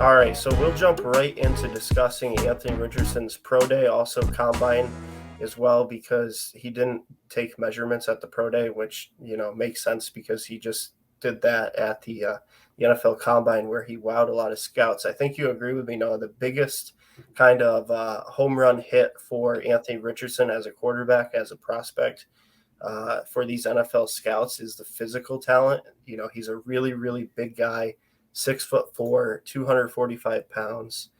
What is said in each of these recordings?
All right, so we'll jump right into discussing Anthony Richardson's pro day, also combine as well, because he didn't take measurements at the pro day, which makes sense because he just did that at the NFL combine where he wowed a lot of scouts. I think you agree with me, Noah. The biggest kind of home run hit for Anthony Richardson as a quarterback, as a prospect, for these NFL scouts is the physical talent. He's a really, really big guy, 6'4", 245 pounds.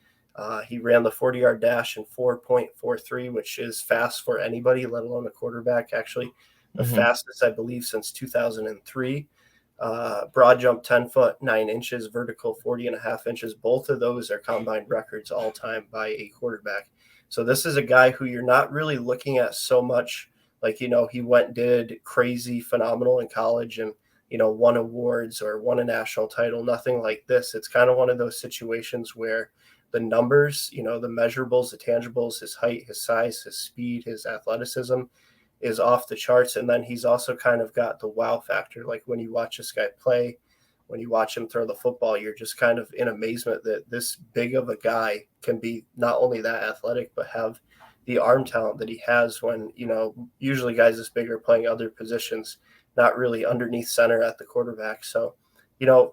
He ran the 40-yard dash in 4.43, which is fast for anybody, let alone a quarterback. Actually, the fastest, I believe, since 2003. Broad jump 10 foot 9 inches, vertical 40.5 inches. Both of those are combine records all time by a quarterback. So this is a guy who you're not really looking at so much like, he went and did crazy phenomenal in college and, won awards or won a national title, nothing like this. It's kind of one of those situations where the numbers, the measurables, the tangibles, his height, his size, his speed, his athleticism is off the charts. And then he's also kind of got the wow factor. Like when you watch this guy play, when you watch him throw the football, you're just kind of in amazement that this big of a guy can be not only that athletic, but have the arm talent that he has when, usually guys this big are playing other positions, not really underneath center at the quarterback. So,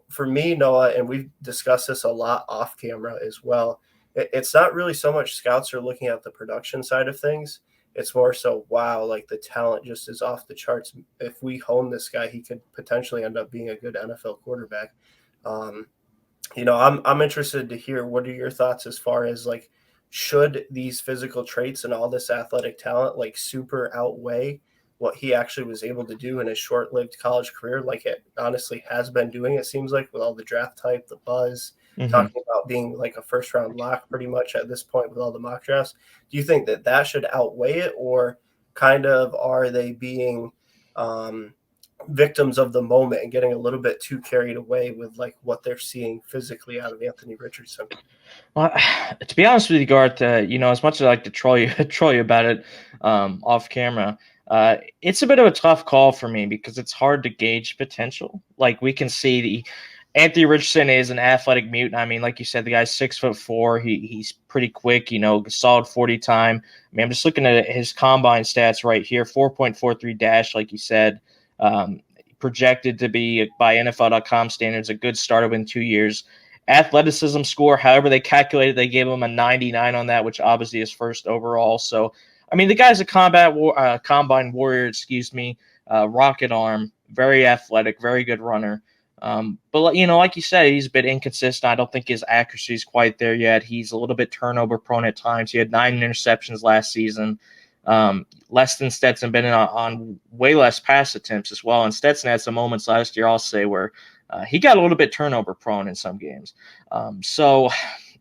for me, Noah, and we've discussed this a lot off camera as well, it's not really so much scouts are looking at the production side of things. It's more so, wow, like the talent just is off the charts. If we hone this guy, he could potentially end up being a good NFL quarterback. I'm interested to hear, what are your thoughts as far as like, should these physical traits and all this athletic talent like super outweigh what he actually was able to do in his short-lived college career, like it honestly has been doing, it seems like, with all the draft type, the buzz, talking about being like a first-round lock pretty much at this point with all the mock drafts. Do you think that should outweigh it, or kind of are they being victims of the moment and getting a little bit too carried away with like what they're seeing physically out of Anthony Richardson? Well, to be honest with you, Garth, as much as I like to troll you about it off camera, it's a bit of a tough call for me because it's hard to gauge potential. Like we can see Anthony Richardson is an athletic mutant. I mean, like you said, the guy's 6'4". He's pretty quick. Solid 40 time. I mean, I'm just looking at his combine stats right here: 4.43 dash, like you said. Projected to be by NFL.com standards a good starter within 2 years. Athleticism score, however they calculated, they gave him a 99 on that, which obviously is first overall. So, I mean, the guy's a combine warrior, rocket arm, very athletic, very good runner. But like you said, he's a bit inconsistent. I don't think his accuracy is quite there yet. He's a little bit turnover prone at times. He had 9 interceptions last season, less than Stetson Bennett on way less pass attempts as well. And Stetson had some moments last year, I'll say, where he got a little bit turnover prone in some games. So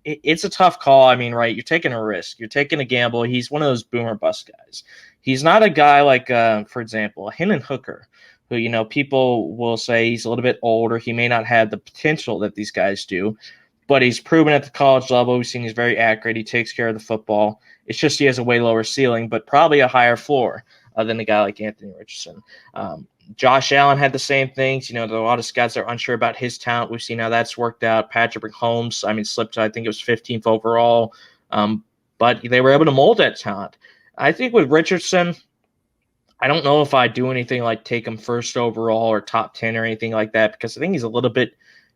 it's a tough call. I mean, right, you're taking a risk. You're taking a gamble. He's one of those boomer bust guys. He's not a guy like, for example, Hendon Hooker, who, people will say he's a little bit older. He may not have the potential that these guys do, but he's proven at the college level. We've seen he's very accurate. He takes care of the football. It's just he has a way lower ceiling, but probably a higher floor than a guy like Anthony Richardson. Josh Allen had the same things. There are a lot of scouts that are unsure about his talent. We've seen how that's worked out. Patrick Mahomes, slipped to, I think it was 15th overall. But they were able to mold that talent. I think with Richardson, I don't know if I do anything like take him first overall or top 10 or anything like that, because I think he's a little bit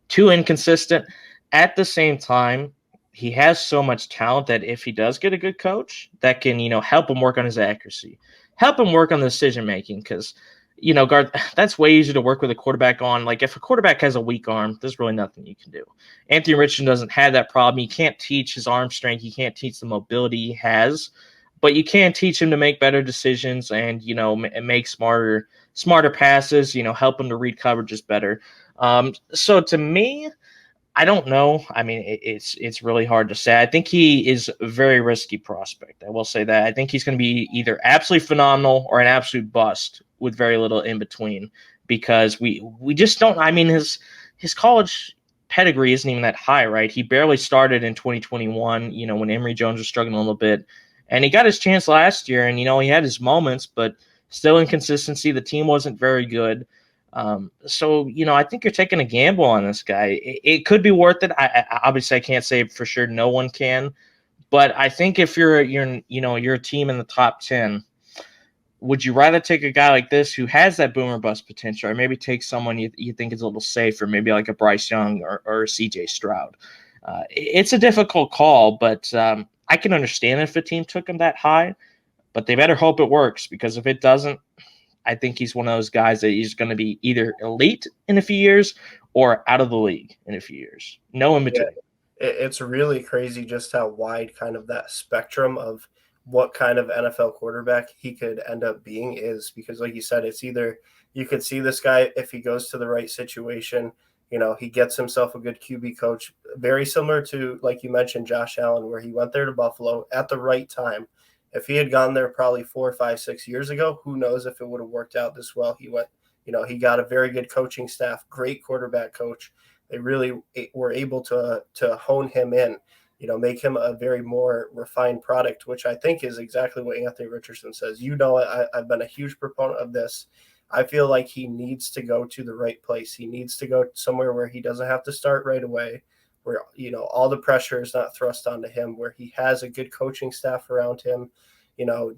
too inconsistent. At the same time, he has so much talent that if he does get a good coach that can, help him work on his accuracy, help him work on the decision making, because Garth, that's way easier to work with a quarterback on. Like if a quarterback has a weak arm, there's really nothing you can do. Anthony Richardson doesn't have that problem. You can't teach his arm strength. You can't teach the mobility he has, but you can teach him to make better decisions and, make smarter passes, help him to read coverages better. So to me, I don't know. I mean, it's really hard to say. I think he is a very risky prospect. I will say that. I think he's going to be either absolutely phenomenal or an absolute bust with very little in between, because we just don't. I mean, his college pedigree isn't even that high, right? He barely started in 2021, when Emory Jones was struggling a little bit, and he got his chance last year, and he had his moments, but still inconsistency. The team wasn't very good. So, I think you're taking a gamble on this guy. It could be worth it. Obviously I can't say for sure. No one can, but I think if you're a team in the top 10, would you rather take a guy like this who has that boomer bust potential, or maybe take someone you think is a little safer, maybe like a Bryce Young or CJ Stroud? It's a difficult call, but I can understand if a team took him that high, but they better hope it works, because if it doesn't, I think he's one of those guys that he's going to be either elite in a few years or out of the league in a few years. No in Yeah, between. it's really crazy just how wide kind of that spectrum of what kind of NFL quarterback he could end up being is, because like you said, it's either you could see this guy if he goes to the right situation, he gets himself a good QB coach, very similar to, like you mentioned, Josh Allen, where he went there to Buffalo at the right time. If he had gone there probably 4, 5, 6 years ago, who knows if it would have worked out this well. He got a very good coaching staff, great quarterback coach. They really were able to hone him in, make him a very more refined product, which I think is exactly what Anthony Richardson says. I've been a huge proponent of this. I feel like he needs to go to the right place. He needs to go somewhere where he doesn't have to start right away, where all the pressure is not thrust onto him, where he has a good coaching staff around him.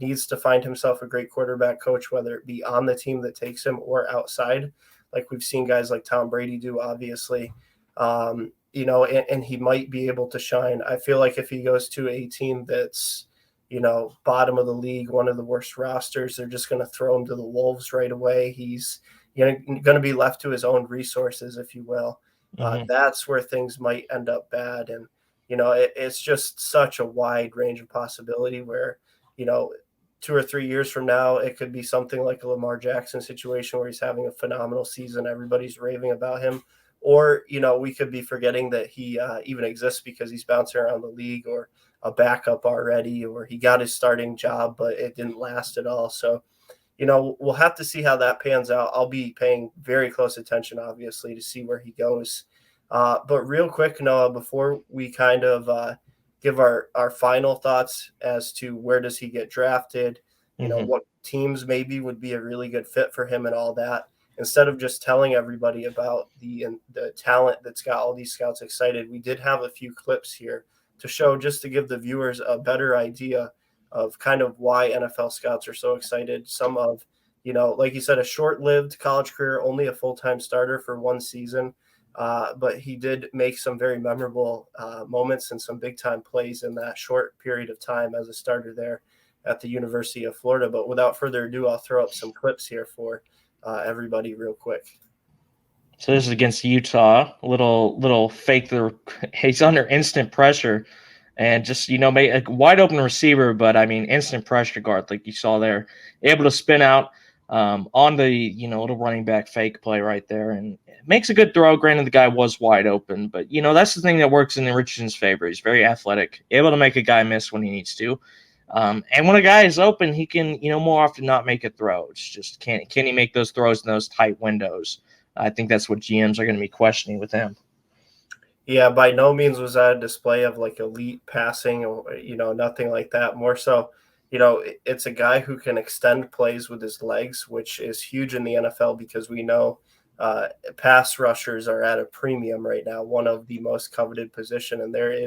Needs to find himself a great quarterback coach, whether it be on the team that takes him or outside, like we've seen guys like Tom Brady do, obviously. And he might be able to shine. I feel like if he goes to a team that's, bottom of the league, one of the worst rosters, they're just going to throw him to the wolves right away. He's going to be left to his own resources, if you will. Mm-hmm. That's where things might end up bad. And, it's just such a wide range of possibility where, 2 or 3 years from now, it could be something like a Lamar Jackson situation where he's having a phenomenal season. Everybody's raving about him. Or, we could be forgetting that he even exists because he's bouncing around the league, or a backup already, or he got his starting job, but it didn't last at all. So, we'll have to see how that pans out. I'll be paying very close attention, obviously, to see where he goes. But real quick, Noah, before we kind of give our final thoughts as to where does he get drafted, Mm-hmm. what teams maybe would be a really good fit for him and all that, instead of just telling everybody about the talent that's got all these scouts excited, we did have a few clips here to show, just to give the viewers a better idea of kind of why NFL scouts are so excited. Some of, like you said, a short-lived college career, only a full-time starter for one season. But he did make some very memorable moments and some big-time plays in that short period of time as a starter there at the University of Florida. But without further ado, I'll throw up some clips here for everybody real quick. So this is against Utah. Little fake. He's under instant pressure, and just make a wide open receiver. But I mean, instant pressure guard, like you saw there, able to spin out on the little running back fake play right there, and makes a good throw. Granted, the guy was wide open, but that's the thing that works in Richardson's favor. He's very athletic, able to make a guy miss when he needs to. And when a guy is open, he can, more often not make a throw. It's just can he make those throws in those tight windows? I think that's what GMs are going to be questioning with him. Yeah, by no means was that a display of like elite passing or, nothing like that. More so, it's a guy who can extend plays with his legs, which is huge in the NFL because we know pass rushers are at a premium right now, one of the most coveted position. And there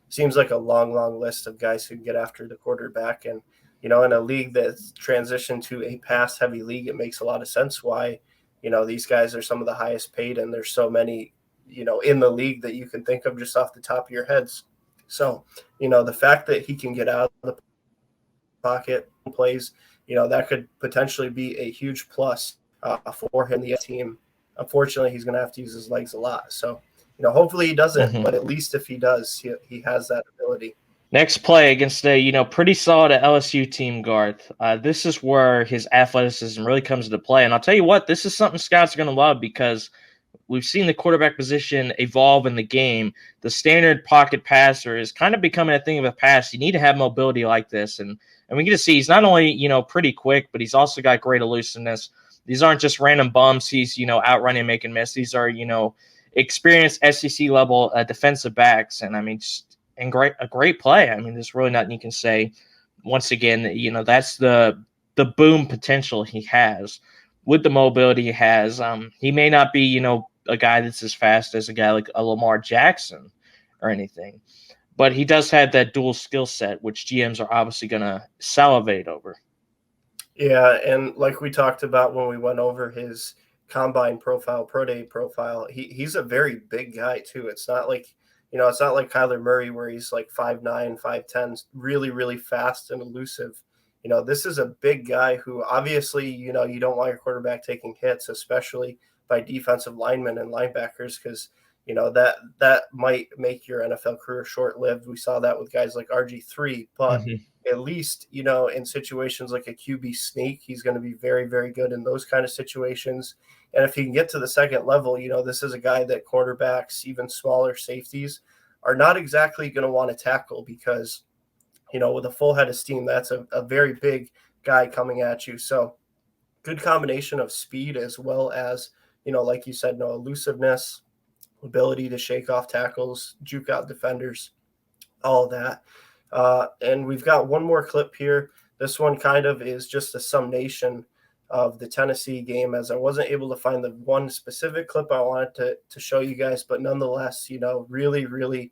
seems like a long list of guys who get after the quarterback. And, in a league that's transitioned to a pass heavy league, it makes a lot of sense why, these guys are some of the highest paid, and there's so many, in the league that you can think of just off the top of your heads. So, the fact that he can get out of the pocket plays, that could potentially be a huge plus for him, the team. Unfortunately, he's going to have to use his legs a lot. So, hopefully he doesn't, Mm-hmm. but at least if he does, he has that ability. Next play against a pretty solid LSU team, Garth. This is where his athleticism really comes into play, and I'll tell you what, this is something scouts are going to love because we've seen the quarterback position evolve in the game. The standard pocket passer is kind of becoming a thing of the past. You need to have mobility like this, and we get to see he's not only pretty quick, but he's also got great elusiveness. These aren't just random bums he's outrunning, making miss. These are experienced SEC level defensive backs, and I mean, and a great play. I mean, there's really nothing you can say. Once again, that's the boom potential he has. with the mobility he has. He may not be, a guy that's as fast as a guy like a Lamar Jackson or anything, but he does have that dual skill set, which GMs are obviously going to salivate over. Yeah, and like we talked about when we went over his combine profile, pro day profile, he's a very big guy too. It's not like it's not like Kyler Murray where he's like 5'9", 5'10", really, really fast and elusive. This is a big guy who obviously, you don't want your quarterback taking hits, especially by defensive linemen and linebackers, because that might make your NFL career short lived. We saw that with guys like RG3, but at least, in situations like a QB sneak, he's going to be very, very good in those kind of situations. And if he can get to the second level, this is a guy that quarterbacks, even smaller safeties, are not exactly going to want to tackle because, with a full head of steam, that's a very big guy coming at you. So good combination of speed as well as, like you said, no elusiveness, ability to shake off tackles, juke out defenders, all of that. And we've got one more clip here. This one kind of is just a summation of the Tennessee game, as I wasn't able to find the one specific clip I wanted to show you guys, but nonetheless, really, really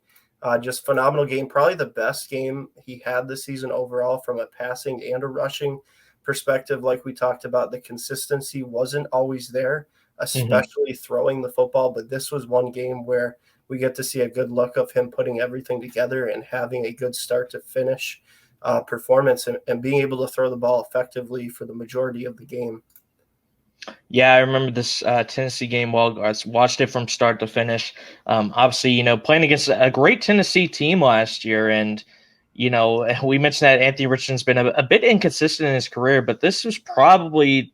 just phenomenal game. Probably the best game he had this season overall from a passing and a rushing perspective. Like we talked about, the consistency wasn't always there, especially throwing the football, but this was one game where we get to see a good look of him putting everything together and having a good start to finish performance and being able to throw the ball effectively for the majority of the game. Yeah, I remember this Tennessee game well. I watched it from start to finish. Obviously, playing against a great Tennessee team last year. And, we mentioned that Anthony Richardson's been a bit inconsistent in his career, but this was probably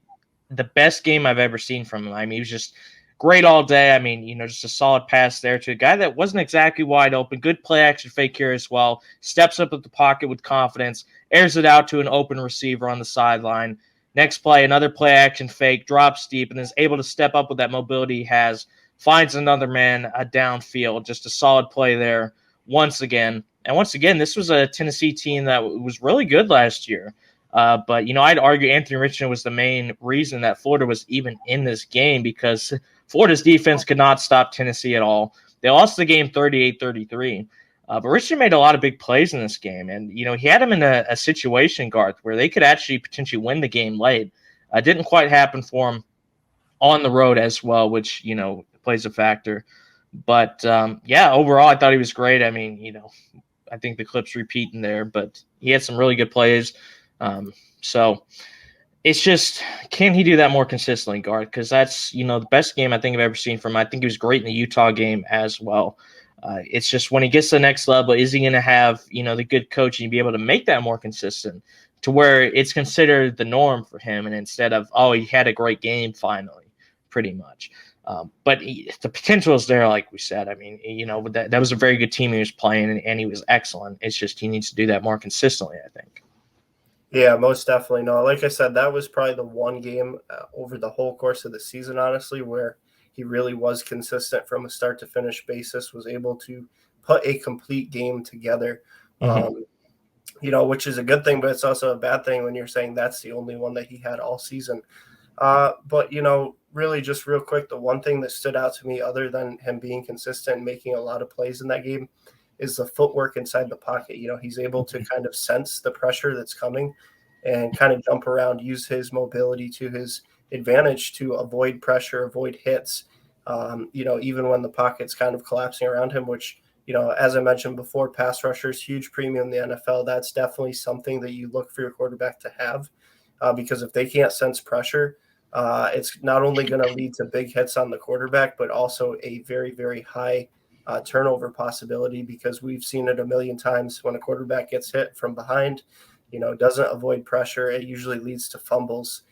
the best game I've ever seen from him. I mean, he was just great all day. I mean, just a solid pass there to a guy that wasn't exactly wide open. Good play action fake here as well. Steps up at the pocket with confidence, airs it out to an open receiver on the sideline. Next play, another play action fake, drops deep, and is able to step up with that mobility he has. Finds another man downfield. Just a solid play there once again. And once again, this was a Tennessee team that was really good last year. But, I'd argue Anthony Richardson was the main reason that Florida was even in this game because Florida's defense could not stop Tennessee at all. They lost the game 38-33. But Richardson made a lot of big plays in this game. And, he had him in a situation, Garth, where they could actually potentially win the game late. Didn't quite happen for him on the road as well, which, plays a factor. But, overall, I thought he was great. I mean, I think the clip's repeating there, but he had some really good plays. So it's just, can he do that more consistently, Garth? Because that's, the best game I think I've ever seen from him. I think he was great in the Utah game as well. It's just when he gets to the next level, is he going to have, the good coaching to be able to make that more consistent to where it's considered the norm for him and instead of, oh, he had a great game finally, pretty much. But the potential is there, like we said. I mean, that was a very good team he was playing and he was excellent. It's just he needs to do that more consistently, I think. Yeah, most definitely. No, like I said, that was probably the one game over the whole course of the season, honestly, where he really was consistent from a start to finish basis, was able to put a complete game together, which is a good thing, but it's also a bad thing when you're saying that's the only one that he had all season. But, really just real quick, the one thing that stood out to me other than him being consistent and making a lot of plays in that game is the footwork inside the pocket. He's able to kind of sense the pressure that's coming and kind of jump around, use his mobility to his advantage to avoid pressure, avoid hits, even when the pocket's kind of collapsing around him, which, as I mentioned before, pass rushers, huge premium in the NFL. That's definitely something that you look for your quarterback to have because if they can't sense pressure, it's not only going to lead to big hits on the quarterback, but also a very, very high turnover possibility because we've seen it a million times when a quarterback gets hit from behind, doesn't avoid pressure. It usually leads to fumbles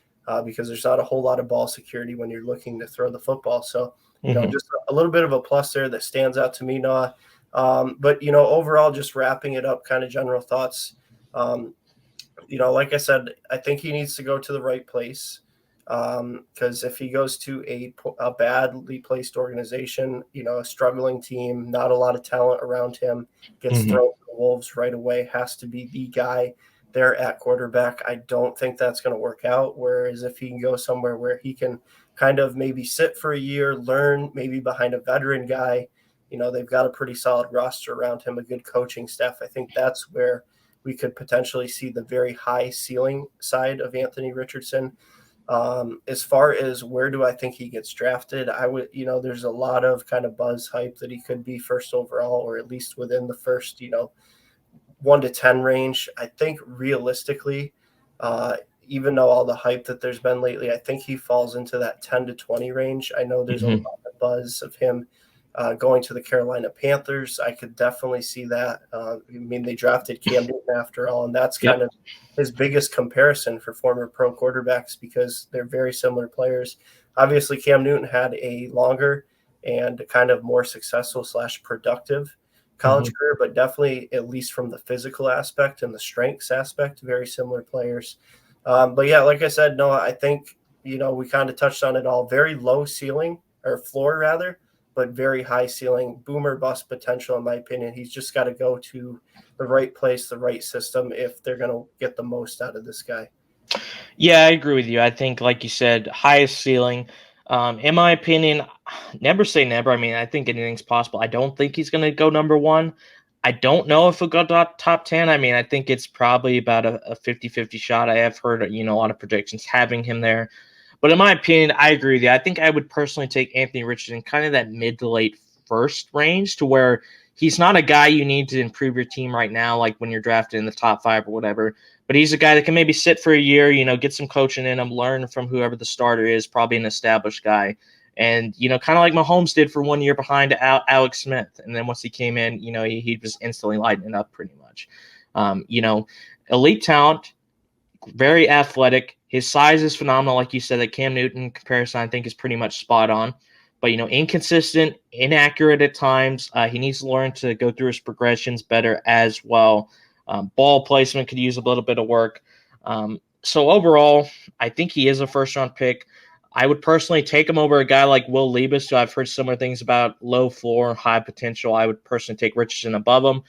because there's not a whole lot of ball security when you're looking to throw the football. So, just a little bit of a plus there that stands out to me, Noah. But, overall, just wrapping it up, kind of general thoughts. Like I said, I think he needs to go to the right place. Because if he goes to a badly placed organization, a struggling team, not a lot of talent around him, gets thrown to the wolves right away, has to be the guy there at quarterback. I don't think that's going to work out. Whereas if he can go somewhere where he can kind of maybe sit for a year, learn maybe behind a veteran guy, they've got a pretty solid roster around him, a good coaching staff. I think that's where we could potentially see the very high ceiling side of Anthony Richardson. As far as where do I think he gets drafted, I would, there's a lot of kind of buzz hype that he could be first overall, or at least within the first, 1 to 10 range. I think realistically, even though all the hype that there's been lately, I think he falls into that 10 to 20 range. I know there's a Hmm. lot of buzz of him going to the Carolina Panthers. I could definitely see that. They drafted Cam Newton after all, and that's kind Yep. of his biggest comparison for former pro quarterbacks because they're very similar players. Obviously, Cam Newton had a longer and kind of more successful / productive Hmm. college career, but definitely, at least from the physical aspect and the strengths aspect, very similar players. But yeah, like I said, no, I think, we kind of touched on it all. Very low ceiling or floor rather, but very high ceiling, boomer bust potential, in my opinion. He's just got to go to the right place, the right system if they're going to get the most out of this guy. Yeah, I agree with you. I think, like you said, highest ceiling. In my opinion, never say never. I mean, I think anything's possible. I don't think he's going to go number one. I don't know if he'll go top 10. I mean, I think it's probably about a 50-50 shot. I have heard, a lot of predictions having him there. But in my opinion, I agree with you. I think I would personally take Anthony Richardson kind of that mid to late first range to where he's not a guy you need to improve your team right now, like when you're drafted in the top 5 or whatever. But he's a guy that can maybe sit for a year, get some coaching in him, learn from whoever the starter is, probably an established guy. And, kind of like Mahomes did for 1 year behind Alex Smith. And then once he came in, he was instantly lighting it up pretty much. Elite talent, very athletic. His size is phenomenal. Like you said, that Cam Newton comparison, I think, is pretty much spot on. But, inconsistent, inaccurate at times. He needs to learn to go through his progressions better as well. Ball placement could use a little bit of work. So overall, I think he is a first round pick. I would personally take him over a guy like Will Levis, who I've heard similar things about, low floor, high potential. I would personally take Richardson above him.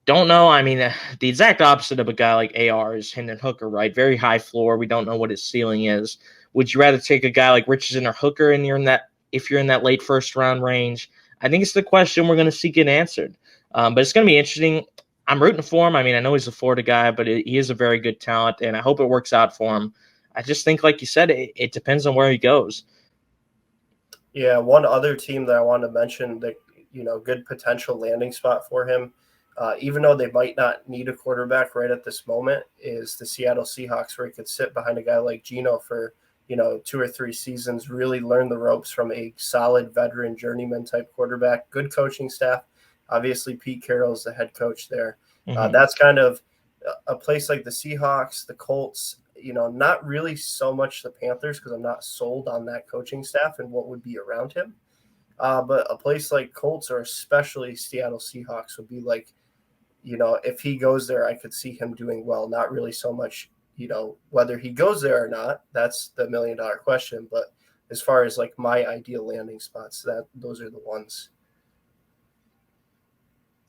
Don't know. I mean, the exact opposite of a guy like AR is Hendon Hooker, right? Very high floor. We don't know what his ceiling is. Would you rather take a guy like Richardson or Hooker, and if you're in that late first round range? I think it's the question we're going to see get answered. But it's going to be interesting. I'm rooting for him. I mean, I know he's a Florida guy, but he is a very good talent, and I hope it works out for him. I just think, like you said, it depends on where he goes. Yeah, one other team that I want to mention that, good potential landing spot for him, even though they might not need a quarterback right at this moment, is the Seattle Seahawks, where he could sit behind a guy like Geno for, 2 or 3 seasons, really learn the ropes from a solid veteran journeyman type quarterback, good coaching staff. Obviously, Pete Carroll is the head coach there. Mm-hmm. That's kind of a place like the Seahawks, the Colts, not really so much the Panthers because I'm not sold on that coaching staff and what would be around him. But a place like Colts or especially Seattle Seahawks would be like, if he goes there, I could see him doing well. Not really so much, whether he goes there or not. That's the $1 million question. But as far as like my ideal landing spots, those are the ones.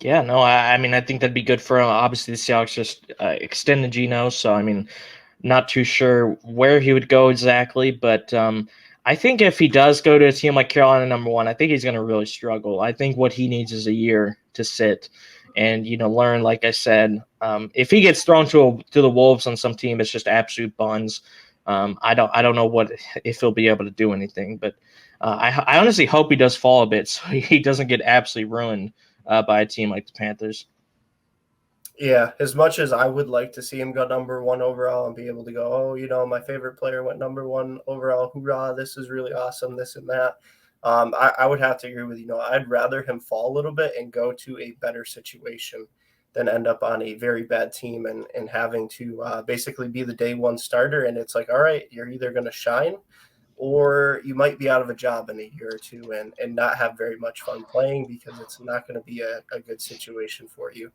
Yeah, no, I mean, I think that'd be good for him. Obviously, the Seahawks just extended Geno, so I mean, not too sure where he would go exactly, but I think if he does go to a team like Carolina number one, I think he's going to really struggle. I think what he needs is a year to sit and learn. Like I said, if he gets thrown to the Wolves on some team, it's just absolute buns. I don't know what if he'll be able to do anything, but I honestly hope he does fall a bit so he doesn't get absolutely ruined by a team like the Panthers. Yeah, as much as I would like to see him go number one overall and be able to go, oh, my favorite player went number one overall. Hoorah! This is really awesome. This and that. I would have to agree with I'd rather him fall a little bit and go to a better situation than end up on a very bad team and having to basically be the day one starter. And it's like, all right, you're either going to shine or you might be out of a job in a year or two and not have very much fun playing because it's not going to be a good situation for you.